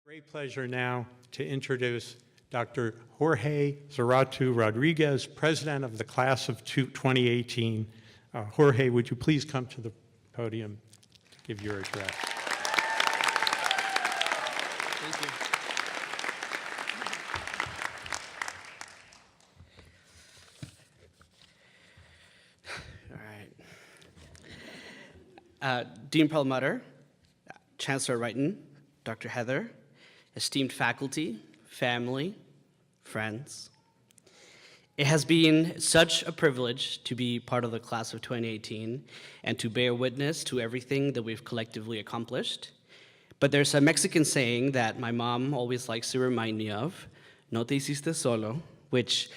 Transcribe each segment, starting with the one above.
Great pleasure now to introduce Dr. Jorge Zárate Rodriguez, President of the Class of 2018. Jorge, would you please come to the podium to give your address? Thank you. All right. Dean Perlmutter, Chancellor Wrighton, Dr. Heather, esteemed faculty, family, friends. It has been such a privilege to be part of the class of 2018 and to bear witness to everything that we've collectively accomplished. But there's a Mexican saying that my mom always likes to remind me of, no te hiciste solo, which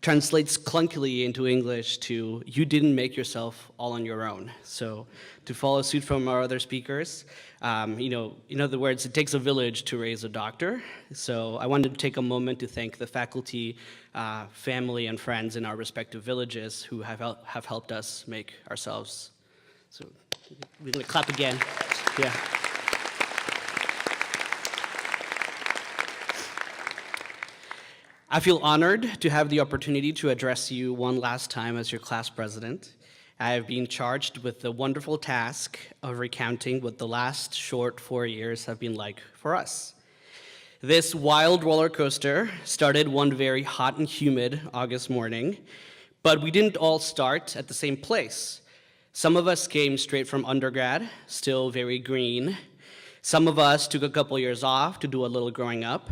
translates clunkily into English to, you didn't make yourself all on your own. So to follow suit from our other speakers, in other words, it takes a village to raise a doctor. So I wanted to take a moment to thank the faculty, family, and friends in our respective villages who have helped us make ourselves. So we're gonna clap again, yeah. I feel honored to have the opportunity to address you one last time as your class president. I have been charged with the wonderful task of recounting what the last short 4 years have been like for us. This wild roller coaster started one very hot and humid August morning, but we didn't all start at the same place. Some of us came straight from undergrad, still very green. Some of us took a couple years off to do a little growing up.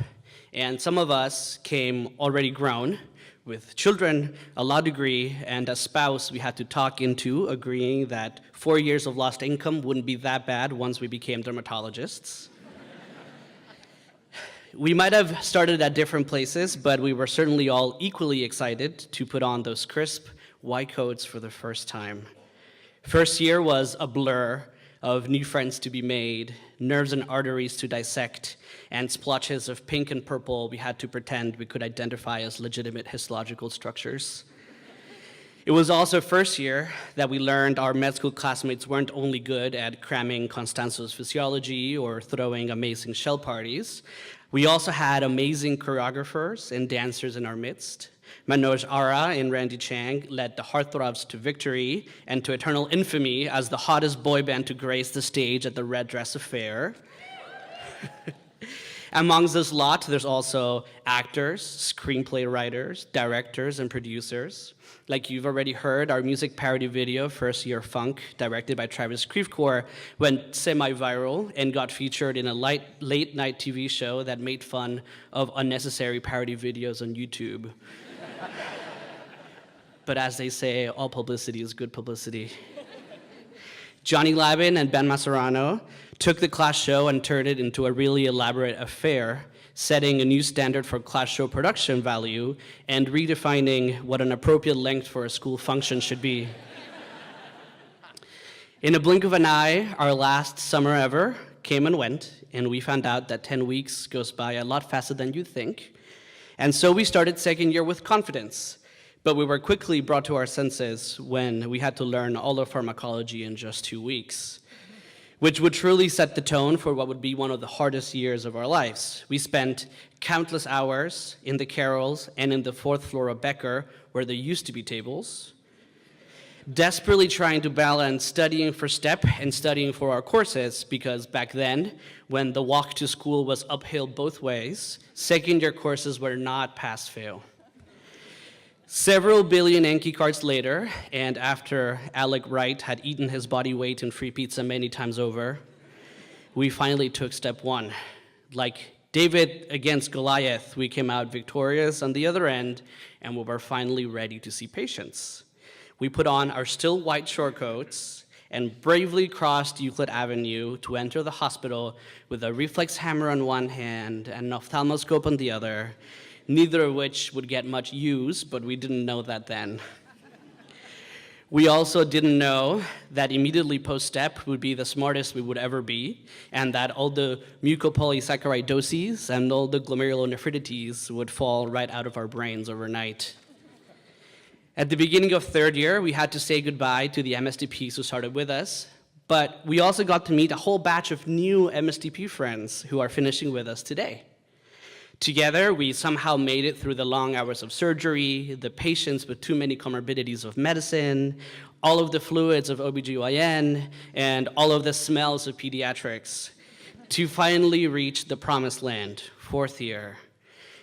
And some of us came already grown, with children, a law degree, and a spouse we had to talk into agreeing that 4 years of lost income wouldn't be that bad once we became dermatologists. We might have started at different places, but we were certainly all equally excited to put on those crisp white coats for the first time. First year was a blur of new friends to be made, nerves and arteries to dissect, and splotches of pink and purple we had to pretend we could identify as legitimate histological structures. It was also first year that we learned our med school classmates weren't only good at cramming Constanzo's physiology or throwing amazing shell parties. We also had amazing choreographers and dancers in our midst. Manoj Ara and Randy Chang led the Heartthrobs to victory and to eternal infamy as the hottest boy band to grace the stage at the Red Dress Affair. Amongst this lot, there's also actors, screenplay writers, directors, and producers. Like you've already heard, our music parody video, First Year Funk, directed by Travis Creefcore, went semi-viral and got featured in a late-night TV show that made fun of unnecessary parody videos on YouTube. But as they say, all publicity is good publicity. Johnny Labin and Ben Macerano took the class show and turned it into a really elaborate affair, setting a new standard for class show production value and redefining what an appropriate length for a school function should be. In a blink of an eye, our last summer ever came and went, and we found out that 10 weeks goes by a lot faster than you'd think. And so we started second year with confidence, but we were quickly brought to our senses when we had to learn all of pharmacology in just 2 weeks, which would truly set the tone for what would be one of the hardest years of our lives. We spent countless hours in the carrels and in the 4th floor of Becker, where there used to be tables, desperately trying to balance studying for STEP and studying for our courses, because back then, when the walk to school was uphill both ways, second-year courses were not pass-fail. Several billion Yankee cards later, and after Alec Wright had eaten his body weight in free pizza many times over, we finally took step one. Like David against Goliath, we came out victorious on the other end, and we were finally ready to see patients. We put on our still white short coats and bravely crossed Euclid Avenue to enter the hospital with a reflex hammer on one hand and an ophthalmoscope on the other, neither of which would get much use, but we didn't know that then. We also didn't know that immediately post-step would be the smartest we would ever be, and that all the mucopolysaccharidoses and all the glomerulonephritides would fall right out of our brains overnight. At the beginning of third year, we had to say goodbye to the MSTPs who started with us, But we also got to meet a whole batch of new MSTP friends who are finishing with us today. Together, we somehow made it through the long hours of surgery, the patients with too many comorbidities of medicine, all of the fluids of OBGYN, and all of the smells of pediatrics, to finally reach the promised land, 4th year.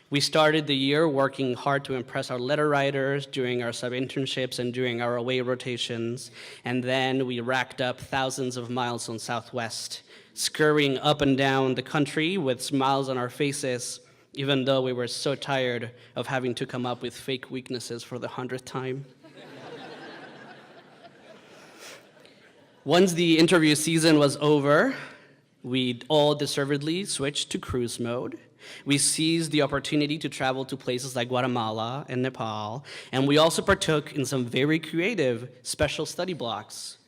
We started the year working hard to impress our letter writers during our sub-internships and during our away rotations, and then we racked up thousands of miles on Southwest, scurrying up and down the country with smiles on our faces, even though we were so tired of having to come up with fake weaknesses for the 100th time. Once the interview season was over, we all deservedly switched to cruise mode. We seized the opportunity to travel to places like Guatemala and Nepal, and we also partook in some very creative special study blocks.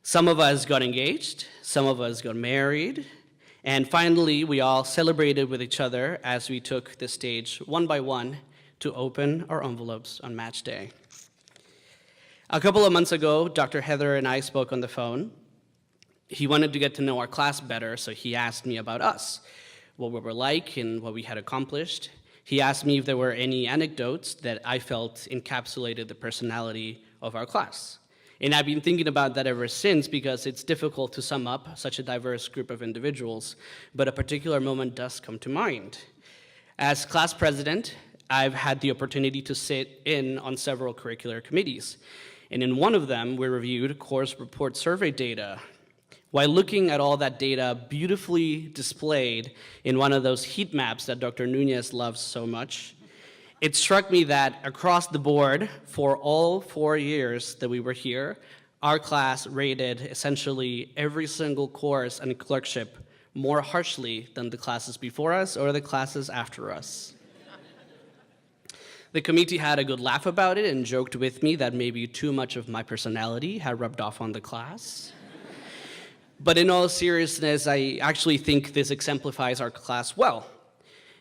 Some of us got engaged, some of us got married, and finally, we all celebrated with each other as we took the stage one by one to open our envelopes on match day. A couple of months ago, Dr. Heather and I spoke on the phone. He wanted to get to know our class better, so he asked me about us, what we were like and what we had accomplished. He asked me if there were any anecdotes that I felt encapsulated the personality of our class. And I've been thinking about that ever since because it's difficult to sum up such a diverse group of individuals, but a particular moment does come to mind. As class president, I've had the opportunity to sit in on several curricular committees. And in one of them, we reviewed course report survey data. While looking at all that data beautifully displayed in one of those heat maps that Dr. Nunez loves so much, it struck me that across the board, for all 4 years that we were here, our class rated essentially every single course and clerkship more harshly than the classes before us or the classes after us. The committee had a good laugh about it and joked with me that maybe too much of my personality had rubbed off on the class. But in all seriousness, I actually think this exemplifies our class well.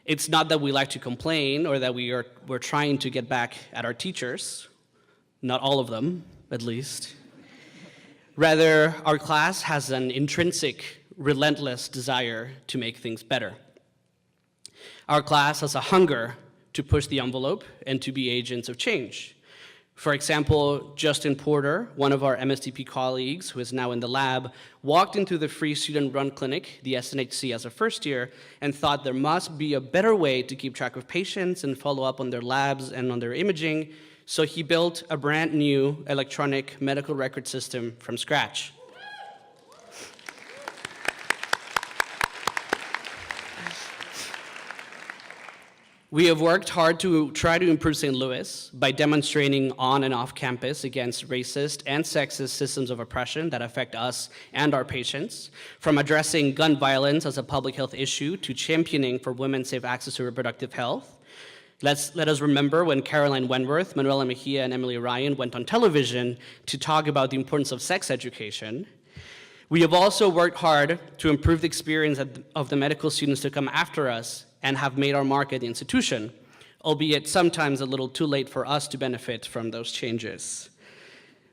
It's not that we like to complain or that we're trying to get back at our teachers, not all of them, at least. Rather, our class has an intrinsic, relentless desire to make things better. Our class has a hunger to push the envelope and to be agents of change. For example, Justin Porter, one of our MSTP colleagues who is now in the lab, walked into the free student-run clinic, the SNHC, as a first year and thought there must be a better way to keep track of patients and follow up on their labs and on their imaging, so he built a brand new electronic medical record system from scratch. We have worked hard to try to improve St. Louis by demonstrating on and off campus against racist and sexist systems of oppression that affect us and our patients, from addressing gun violence as a public health issue to championing for women's safe access to reproductive health. Let us remember when Caroline Wentworth, Manuela Mejia, and Emily Ryan went on television to talk about the importance of sex education. We have also worked hard to improve the experience of the medical students to come after us and have made our mark at the institution, albeit sometimes a little too late for us to benefit from those changes.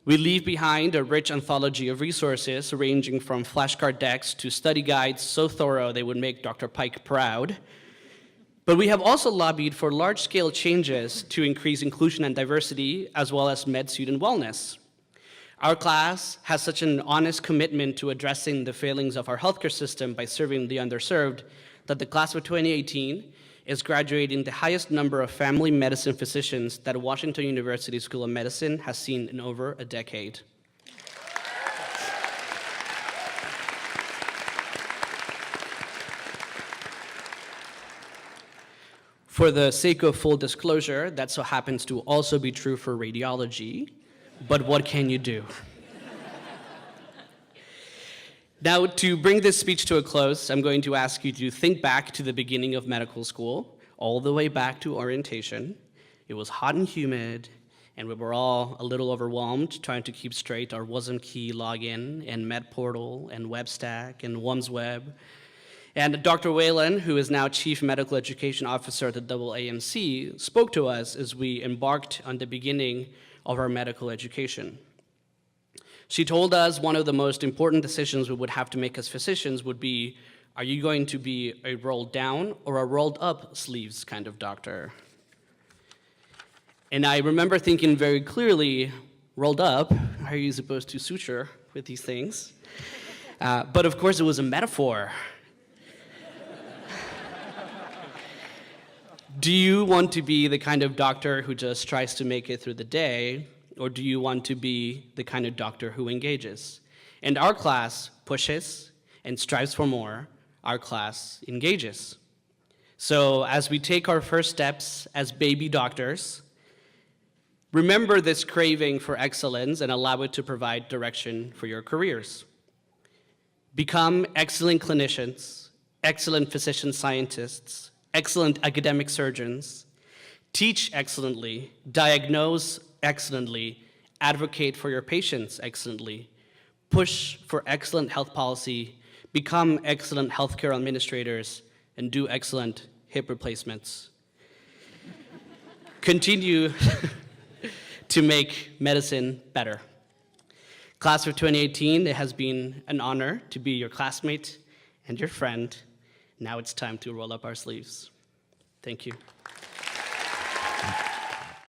We leave behind a rich anthology of resources ranging from flashcard decks to study guides so thorough they would make Dr. Pike proud. But we have also lobbied for large-scale changes to increase inclusion and diversity, as well as med student wellness. Our class has such an honest commitment to addressing the failings of our healthcare system by serving the underserved that the class of 2018 is graduating the highest number of family medicine physicians that Washington University School of Medicine has seen in over a decade. For the sake of full disclosure, that so happens to also be true for radiology, but what can you do? Now, to bring this speech to a close, I'm going to ask you to think back to the beginning of medical school, all the way back to orientation. It was hot and humid, and we were all a little overwhelmed trying to keep straight our WasmKey login and MedPortal and WebStack and WUMSWeb. And Dr. Whalen, who is now Chief Medical Education Officer at the AAMC, spoke to us as we embarked on the beginning of our medical education. She told us one of the most important decisions we would have to make as physicians would be, are you going to be a rolled down or a rolled up sleeves kind of doctor? And I remember thinking very clearly, rolled up, how are you supposed to suture with these things? But of course it was a metaphor. Do you want to be the kind of doctor who just tries to make it through the day, or do you want to be the kind of doctor who engages? And our class pushes and strives for more. Our class engages. So as we take our first steps as baby doctors, remember this craving for excellence and allow it to provide direction for your careers. Become excellent clinicians, excellent physician scientists, excellent academic surgeons, teach excellently, diagnose excellently, advocate for your patients excellently, push for excellent health policy, become excellent healthcare administrators, and do excellent hip replacements. Continue to make medicine better. Class of 2018, it has been an honor to be your classmate and your friend. Now it's time to roll up our sleeves. Thank you.